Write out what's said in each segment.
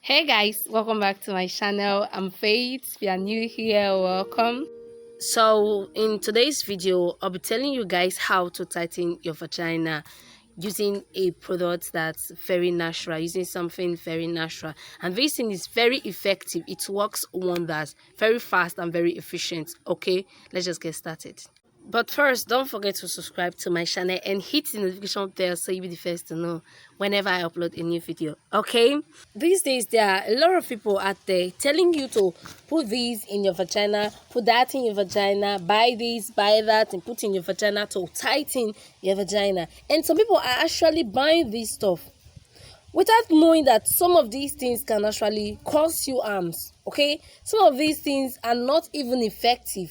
Hey guys, welcome back to my channel. I'm Faith. If you are new here, welcome. So in today's video, I'll be telling you guys how to tighten your vagina using a product that's very natural, using something very natural. And this thing is very effective. It works wonders, very fast and very efficient. Okay, let's just get started. But first, don't forget to subscribe to my channel and hit the notification bell so you'll be the first to know whenever I upload a new video. Okay? These days, there are a lot of people out there telling you to put these in your vagina, put that in your vagina, buy this, buy that, and put in your vagina to tighten your vagina. And some people are actually buying this stuff without knowing that some of these things can actually cause you harms. Okay? Some of these things are not even effective.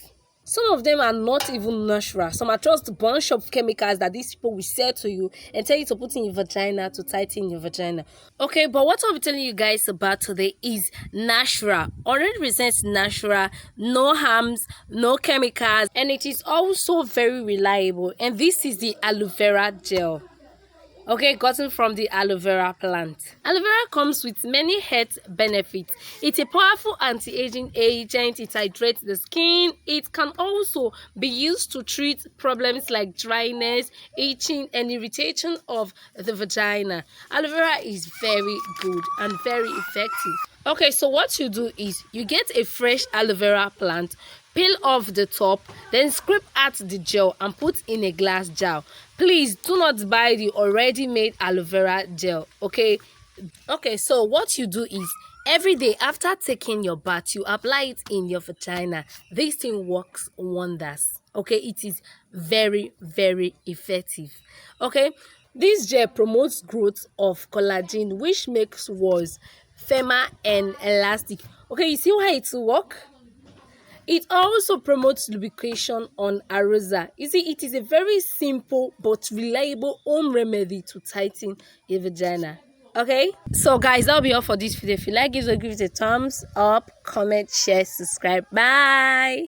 Some of them are not even natural. Some are just a bunch of chemicals that these people will sell to you and tell you to put in your vagina to tighten your vagina. Okay, but what I'll be telling you guys about today is natural. 100% natural, no harms, no chemicals, and it is also very reliable. And this is the aloe vera gel. Okay, gotten from the aloe vera plant. Aloe vera comes with many health benefits. It's a powerful anti-aging agent. It hydrates the skin. It can also be used to treat problems like dryness, itching, and irritation of the vagina. Aloe vera is very good and very effective. Okay, so what you do is you get a fresh aloe vera plant, peel off the top, then scrape out the gel and put in a glass jar. Please do not buy the already made aloe vera gel. Okay, so what you do is every day after taking your bath, you apply it in your vagina. This thing works wonders. Okay, it is very, very effective. Okay, this gel promotes growth of collagen, which makes walls firmer and elastic. Okay, you see why it works? It also promotes lubrication on arousal. You see, it is a very simple but reliable home remedy to tighten your vagina. Okay, so guys, that'll be all for this video. If you like it, give it a thumbs up, comment, share, subscribe. Bye.